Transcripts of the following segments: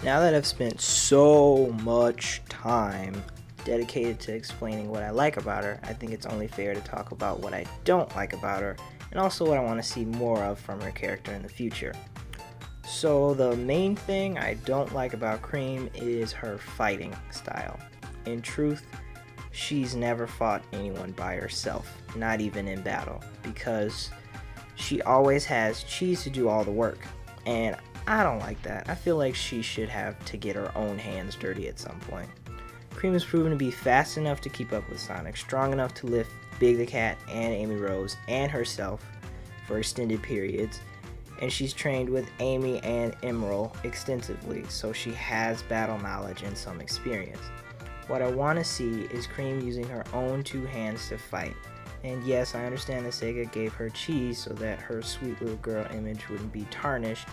Now that I've spent so much time dedicated to explaining what I like about her, I think it's only fair to talk about what I don't like about her and also what I want to see more of from her character in the future. So, the main thing I don't like about Cream is her fighting style. In truth, she's never fought anyone by herself, not even in battle, because she always has Cheese to do all the work. And I don't like that. I feel like she should have to get her own hands dirty at some point. Cream is proven to be fast enough to keep up with Sonic, strong enough to lift Big the Cat and Amy Rose and herself for extended periods, and she's trained with Amy and Emerald extensively, so she has battle knowledge and some experience. What I want to see is Cream using her own two hands to fight. And yes, I understand that Sega gave her Cheese so that her sweet little girl image wouldn't be tarnished,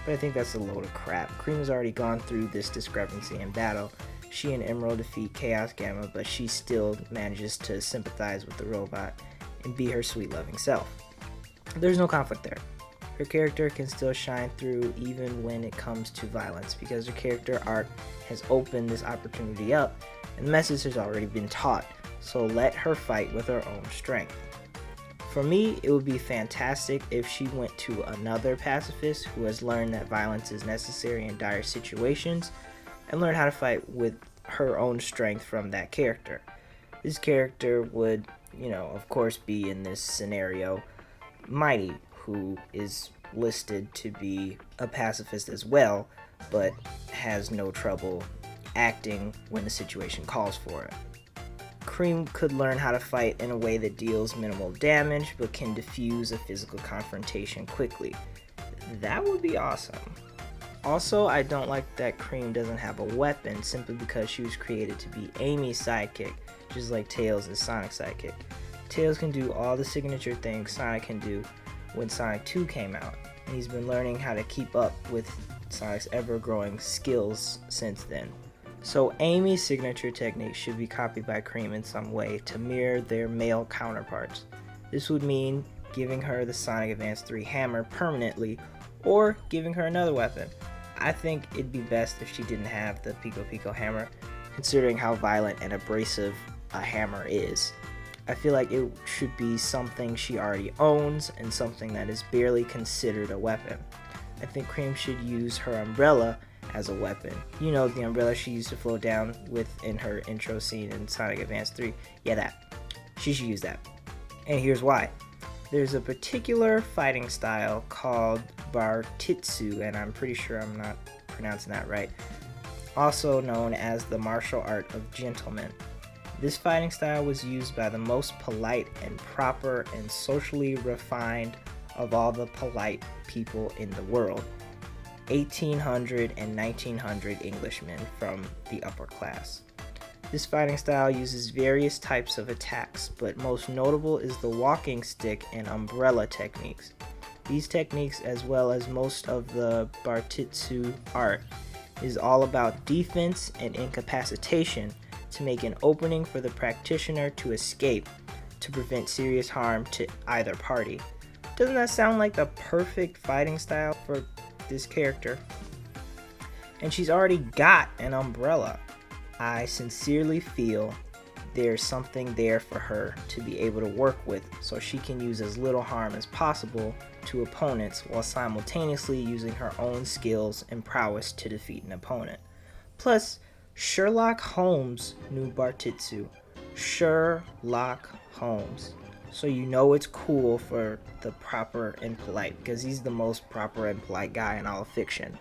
but I think that's a load of crap. Cream has already gone through this discrepancy in battle. She and Emerald defeat Chaos Gamma, but she still manages to sympathize with the robot and be her sweet loving self. There's no conflict there. Her character can still shine through even when it comes to violence because her character arc has opened this opportunity up and the message has already been taught, so let her fight with her own strength. For me, it would be fantastic if she went to another pacifist who has learned that violence is necessary in dire situations and learned how to fight with her own strength from that character. This character would, of course, be in this scenario Mighty, who is listed to be a pacifist as well, but has no trouble acting when the situation calls for it. Cream could learn how to fight in a way that deals minimal damage but can diffuse a physical confrontation quickly. That would be awesome. Also, I don't like that Cream doesn't have a weapon simply because she was created to be Amy's sidekick, just like Tails is Sonic's sidekick. Tails can do all the signature things Sonic can do when Sonic 2 came out, and he's been learning how to keep up with Sonic's ever-growing skills since then. So Amy's signature technique should be copied by Cream in some way to mirror their male counterparts. This would mean giving her the Sonic Advance 3 hammer permanently, or giving her another weapon. I think it'd be best if she didn't have the Pico Pico hammer, considering how violent and abrasive a hammer is. I feel like it should be something she already owns and something that is barely considered a weapon. I think Cream should use her umbrella as a weapon. You know, the umbrella she used to float down with in her intro scene in Sonic Advance 3. Yeah, that. She should use that. And here's why. There's a particular fighting style called Bartitsu, and I'm pretty sure I'm not pronouncing that right, also known as the martial art of gentlemen. This fighting style was used by the most polite and proper and socially refined of all the polite people in the world, 1800 and 1900 Englishmen from the upper class. This fighting style uses various types of attacks, but most notable is the walking stick and umbrella techniques. These techniques, as well as most of the Bartitsu art, is all about defense and incapacitation to make an opening for the practitioner to escape to prevent serious harm to either party. Doesn't that sound like the perfect fighting style for this character? And she's already got an umbrella. I sincerely feel there's something there for her to be able to work with so she can use as little harm as possible to opponents while simultaneously using her own skills and prowess to defeat an opponent. Plus, Sherlock Holmes knew Bartitsu. Sherlock Holmes. So you know it's cool for the proper and polite, because he's the most proper and polite guy in all of fiction.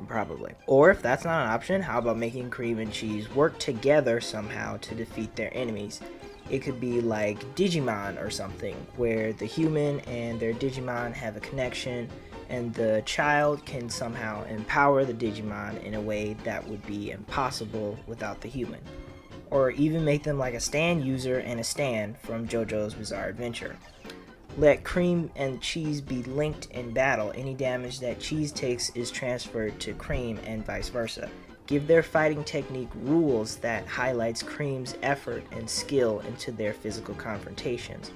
Probably. Or if that's not an option, how about making Cream and Cheese work together somehow to defeat their enemies? It could be like Digimon or something, where the human and their Digimon have a connection, and the child can somehow empower the Digimon in a way that would be impossible without the human. Or even make them like a stand user and a stand from JoJo's Bizarre Adventure. Let Cream and Cheese be linked in battle. Any damage that Cheese takes is transferred to Cream and vice versa. Give their fighting technique rules that highlights Cream's effort and skill into their physical confrontations.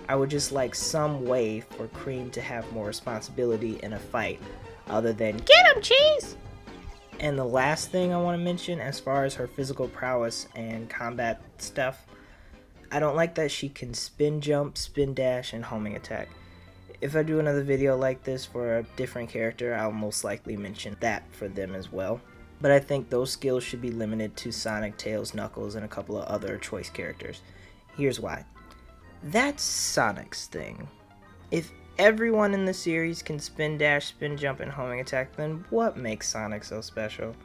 I would just like some way for Cream to have more responsibility in a fight other than "Get him, Cheese!" And the last thing I want to mention, as far as her physical prowess and combat stuff, I don't like that she can spin jump, spin dash, and homing attack. If I do another video like this for a different character, I'll most likely mention that for them as well. But I think those skills should be limited to Sonic, Tails, Knuckles, and a couple of other choice characters. Here's why. That's Sonic's thing. If everyone in the series can spin dash, spin jump, and homing attack, then what makes Sonic so special?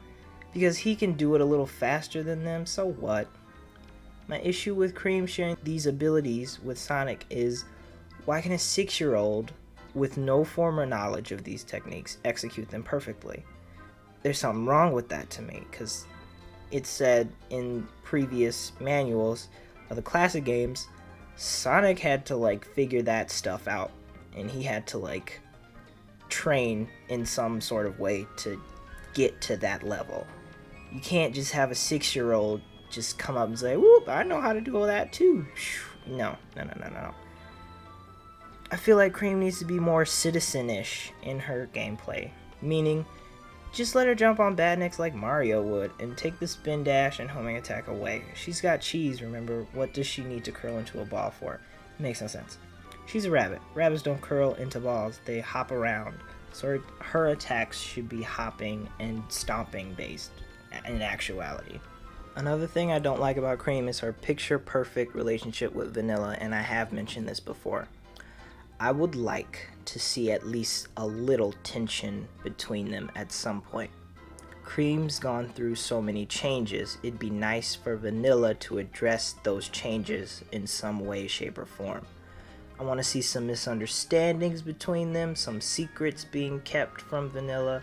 Because he can do it a little faster than them, so what? My issue with Cream sharing these abilities with Sonic is, why can a 6-year-old with no former knowledge of these techniques execute them perfectly? There's something wrong with that to me, because it said in previous manuals of the classic games, Sonic had to like figure that stuff out, and he had to like train in some sort of way to get to that level. You can't just have a 6-year-old just come up and say, whoop, I know how to do all that too. No. I feel like Cream needs to be more citizen-ish in her gameplay, meaning just let her jump on badniks like Mario would and take the spin dash and homing attack away. She's got cheese, remember. What does she need to curl into a ball for? It makes no sense. She's a rabbit. Rabbits don't curl into balls, they hop around. So her attacks should be hopping and stomping based in actuality. Another thing I don't like about Cream is her picture-perfect relationship with Vanilla, and I have mentioned this before. I would like to see at least a little tension between them at some point. Cream's gone through so many changes, it'd be nice for Vanilla to address those changes in some way, shape, or form. I want to see some misunderstandings between them, some secrets being kept from Vanilla,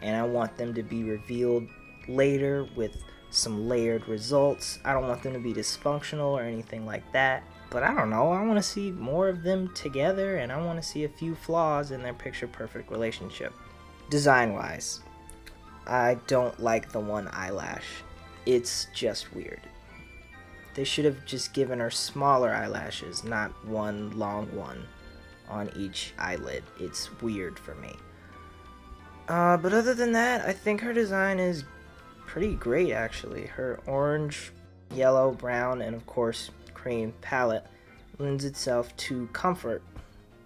and I want them to be revealed later with some layered results. I don't want them to be dysfunctional or anything like that, but I don't know, I want to see more of them together, and I want to see a few flaws in their picture-perfect relationship. Design-wise, I don't like the one eyelash. It's just weird. They should have just given her smaller eyelashes, not one long one on each eyelid. It's weird for me. But other than that, I think her design is pretty great actually. Her orange, yellow, brown, and of course cream palette lends itself to comfort.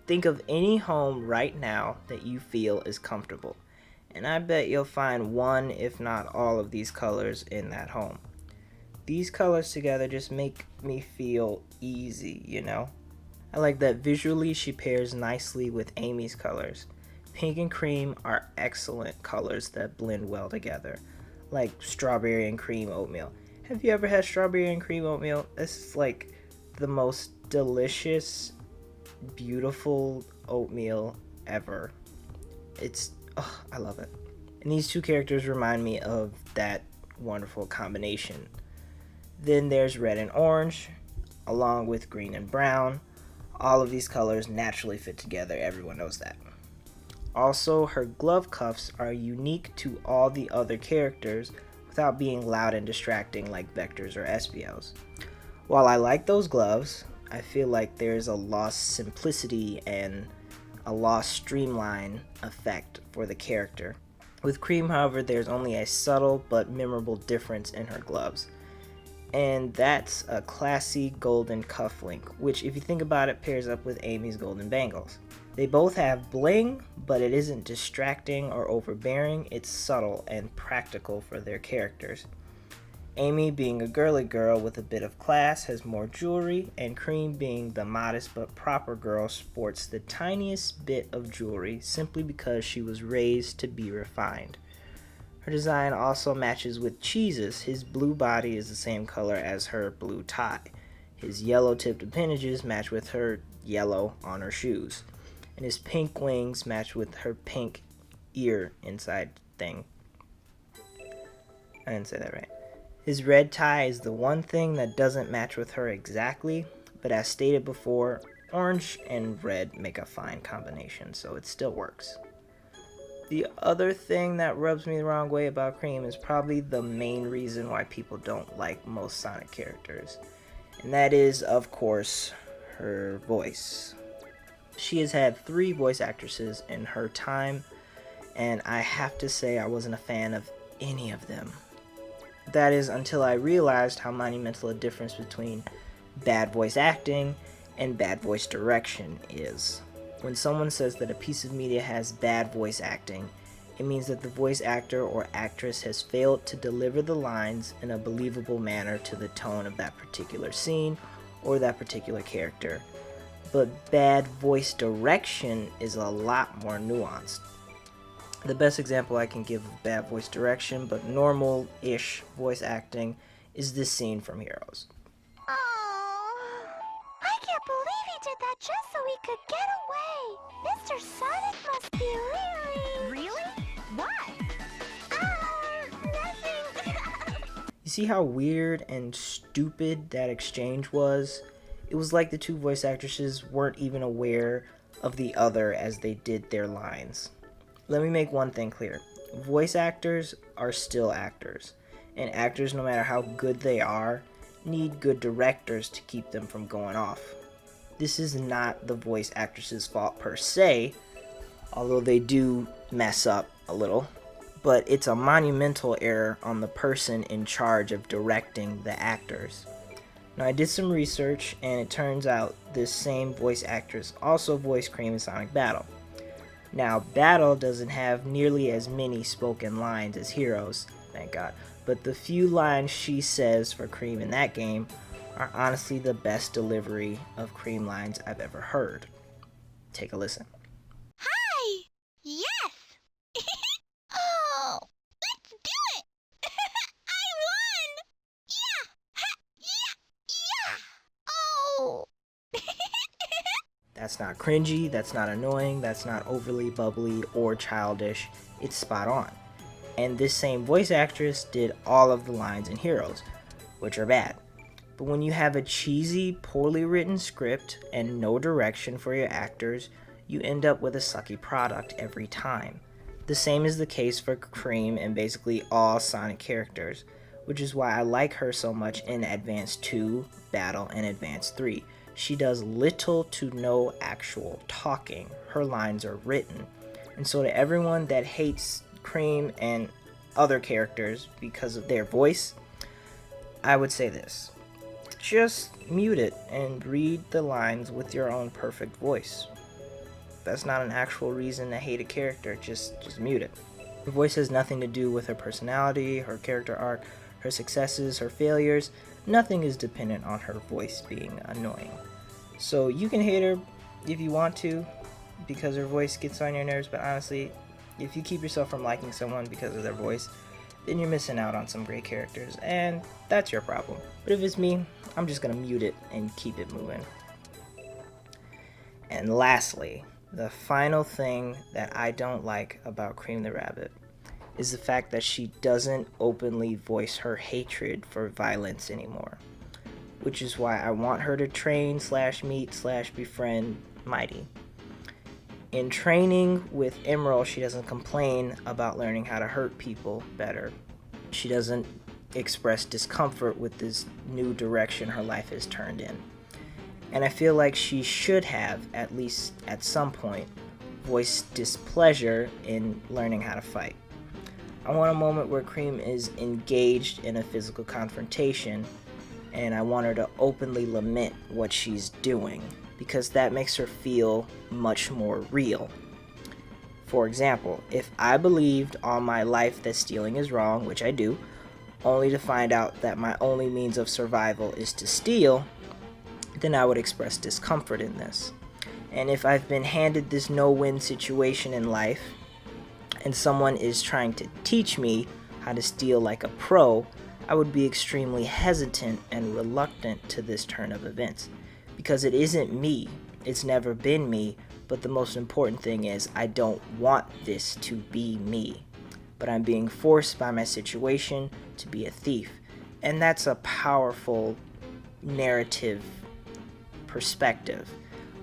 Think of any home right now that you feel is comfortable, and I bet you'll find one, if not all, of these colors in that home. These colors together just make me feel easy, you know? I like that visually she pairs nicely with Amy's colors. Pink and cream are excellent colors that blend well together, like strawberry and cream oatmeal. Have you ever had strawberry and cream oatmeal? It's like the most delicious, beautiful oatmeal ever. I love it. And these two characters remind me of that wonderful combination. Then there's red and orange, along with green and brown. All of these colors naturally fit together, everyone knows that. Also, her glove cuffs are unique to all the other characters without being loud and distracting like Vector's or Espio's. While I like those gloves, I feel like there's a lost simplicity and a lost streamline effect for the character. With Cream, however, there's only a subtle but memorable difference in her gloves. And that's a classy golden cufflink, which if you think about it pairs up with Amy's golden bangles. They both have bling, but it isn't distracting or overbearing, it's subtle and practical for their characters. Amy, being a girly girl with a bit of class, has more jewelry, and Cream, being the modest but proper girl, sports the tiniest bit of jewelry simply because she was raised to be refined. Her design also matches with Cheese's. His blue body is the same color as her blue tie. His yellow tipped appendages match with her yellow on her shoes. And his pink wings match with her pink ear inside thing. I didn't say that right. His red tie is the one thing that doesn't match with her exactly, but as stated before, orange and red make a fine combination, so it still works. The other thing that rubs me the wrong way about Cream is probably the main reason why people don't like most Sonic characters, and that is, of course, her voice. She has had 3 voice actresses in her time, and I have to say I wasn't a fan of any of them. That is until I realized how monumental a difference between bad voice acting and bad voice direction is. When someone says that a piece of media has bad voice acting, it means that the voice actor or actress has failed to deliver the lines in a believable manner to the tone of that particular scene or that particular character. But bad voice direction is a lot more nuanced. The best example I can give of bad voice direction, but normal-ish voice acting, is this scene from Heroes. Oh, I can't believe he did that just so he could get away. Mr. Sonic must be really... Really? What? Nothing. You see how weird and stupid that exchange was? It was like the two voice actresses weren't even aware of the other as they did their lines. Let me make one thing clear. Voice actors are still actors, and actors, no matter how good they are, need good directors to keep them from going off. This is not the voice actress's fault per se, although they do mess up a little, but it's a monumental error on the person in charge of directing the actors. Now, I did some research, and it turns out this same voice actress also voiced Cream in Sonic Battle. Now, Battle doesn't have nearly as many spoken lines as Heroes, thank God, but the few lines she says for Cream in that game are honestly the best delivery of Cream lines I've ever heard. Take a listen. Hi! Yes! Oh, let's do it! I won! Yeah! Ha! Yeah! Yeah! Oh! That's not cringy, that's not annoying, that's not overly bubbly or childish. It's spot on. And this same voice actress did all of the lines in Heroes, which are bad. But when you have a cheesy, poorly written script and no direction for your actors, you end up with a sucky product every time. The same is the case for Cream and basically all Sonic characters, which is why I like her so much in Advance 2, Battle, and Advance 3. She does little to no actual talking. Her lines are written. And so to everyone that hates Cream and other characters because of their voice, I would say this. Just mute it and read the lines with your own perfect voice. That's not an actual reason to hate a character, just mute it. Her voice has nothing to do with her personality, her character arc, her successes, her failures. Nothing is dependent on her voice being annoying. So you can hate her if you want to because her voice gets on your nerves, but honestly, if you keep yourself from liking someone because of their voice, then you're missing out on some great characters, and that's your problem. But if it's me, I'm just gonna mute it and keep it moving. And lastly, the final thing that I don't like about Cream the Rabbit is the fact that she doesn't openly voice her hatred for violence anymore, which is why I want her to train/meet/befriend Mighty. In training with Emerald, she doesn't complain about learning how to hurt people better. She doesn't express discomfort with this new direction her life has turned in. And I feel like she should have, at least at some point, voiced displeasure in learning how to fight. I want a moment where Cream is engaged in a physical confrontation, and I want her to openly lament what she's doing, because that makes her feel much more real. For example, if I believed all my life that stealing is wrong, which I do, only to find out that my only means of survival is to steal, then I would express discomfort in this. And if I've been handed this no-win situation in life, and someone is trying to teach me how to steal like a pro, I would be extremely hesitant and reluctant to this turn of events. Because it isn't me, it's never been me, but the most important thing is I don't want this to be me. But I'm being forced by my situation to be a thief. And that's a powerful narrative perspective.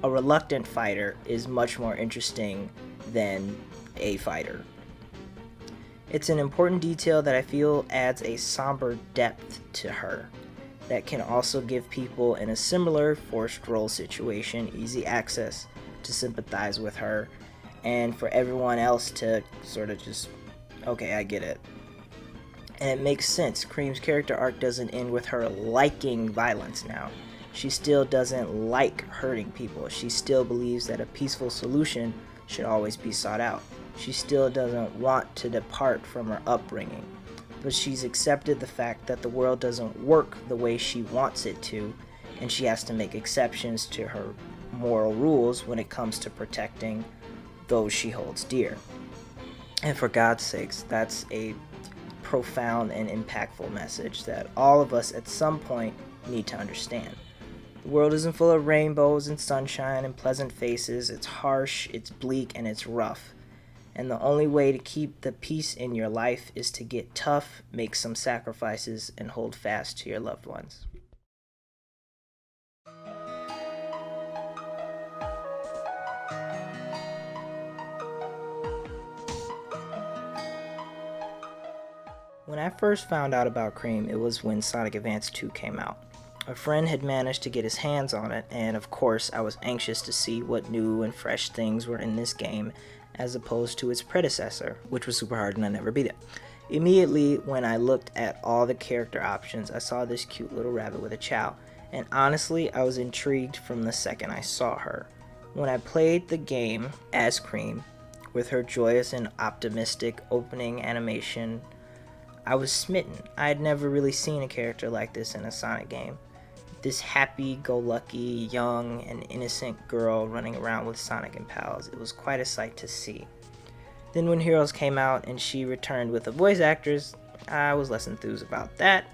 A reluctant fighter is much more interesting than a fighter. It's an important detail that I feel adds a somber depth to her that can also give people in a similar forced role situation easy access to sympathize with her, and for everyone else to sort of just, okay, I get it. And it makes sense. Cream's character arc doesn't end with her liking violence now. She still doesn't like hurting people. She still believes that a peaceful solution should always be sought out. She still doesn't want to depart from her upbringing. But she's accepted the fact that the world doesn't work the way she wants it to, and she has to make exceptions to her moral rules when it comes to protecting those she holds dear. And for God's sakes, that's a profound and impactful message that all of us at some point need to understand. The world isn't full of rainbows and sunshine and pleasant faces. It's harsh, it's bleak, and it's rough. And the only way to keep the peace in your life is to get tough, make some sacrifices, and hold fast to your loved ones. When I first found out about Cream, it was when Sonic Advance 2 came out. A friend had managed to get his hands on it, and of course I was anxious to see what new and fresh things were in this game as opposed to its predecessor, which was super hard and I never beat it. Immediately when I looked at all the character options, I saw this cute little rabbit with a chow, and honestly I was intrigued from the second I saw her. When I played the game as Cream, with her joyous and optimistic opening animation, I was smitten. I had never really seen a character like this in a Sonic game. This happy-go-lucky, young, and innocent girl running around with Sonic and pals. It was quite a sight to see. Then when Heroes came out and she returned with a voice actress, I was less enthused about that,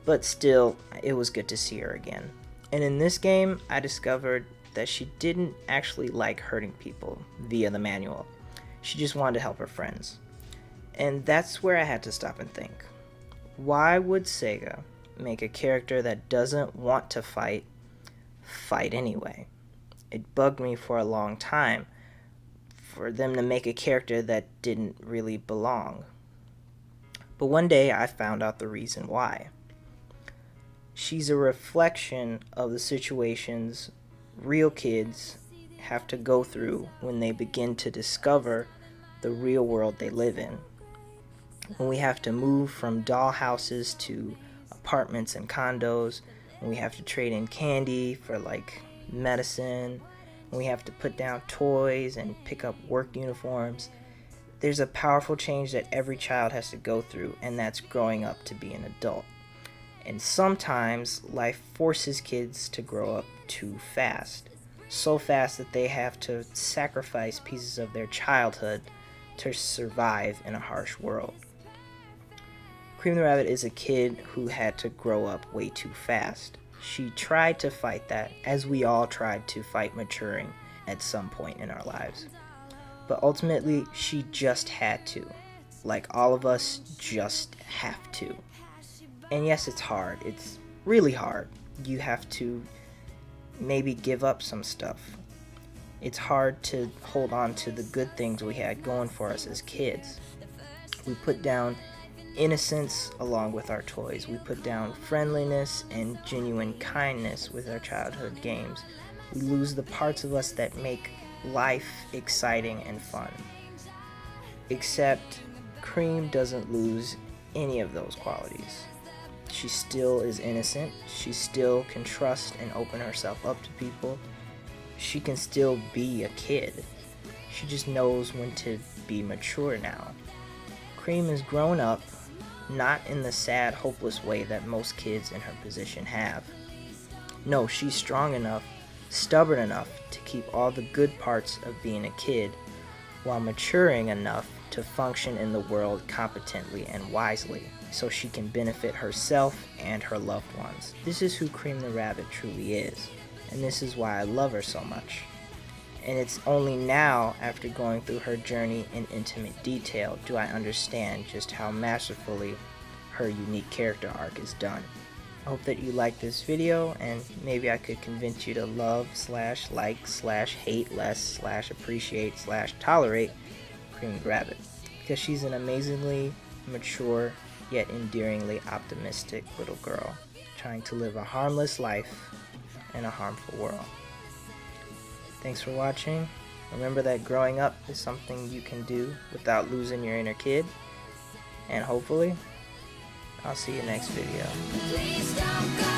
but still, it was good to see her again. And in this game, I discovered that she didn't actually like hurting people via the manual. She just wanted to help her friends. And that's where I had to stop and think. Why would Sega make a character that doesn't want to fight anyway? It bugged me for a long time for them to make a character that didn't really belong. But one day I found out the reason why. She's a reflection of the situations real kids have to go through when they begin to discover the real world they live in. When we have to move from doll houses to apartments and condos, when we have to trade in candy for like medicine, when we have to put down toys and pick up work uniforms, there's a powerful change that every child has to go through, and that's growing up to be an adult. And sometimes life forces kids to grow up too fast. So fast that they have to sacrifice pieces of their childhood to survive in a harsh world. Cream the Rabbit is a kid who had to grow up way too fast. She tried to fight that, as we all tried to fight maturing at some point in our lives. But ultimately, she just had to. Like all of us just have to. And yes, it's hard. It's really hard. You have to maybe give up some stuff. It's hard to hold on to the good things we had going for us as kids. We put down innocence along with our toys. We put down friendliness and genuine kindness with our childhood games. We lose the parts of us that make life exciting and fun. Except Cream doesn't lose any of those qualities. She still is innocent. She still can trust and open herself up to people. She can still be a kid. She just knows when to be mature now. Cream has grown up, not in the sad, hopeless way that most kids in her position have. No, she's strong enough, stubborn enough to keep all the good parts of being a kid while maturing enough to function in the world competently and wisely, so she can benefit herself and her loved ones. This is who Cream the Rabbit truly is, and this is why I love her so much. And it's only now, after going through her journey in intimate detail, do I understand just how masterfully her unique character arc is done. I hope that you liked this video, and maybe I could convince you to love / like / hate less / appreciate / tolerate Cream the Rabbit, because she's an amazingly mature yet endearingly optimistic little girl trying to live a harmless life in a harmful world. Thanks for watching. Remember that growing up is something you can do without losing your inner kid, and hopefully I'll see you next video. Please don't go.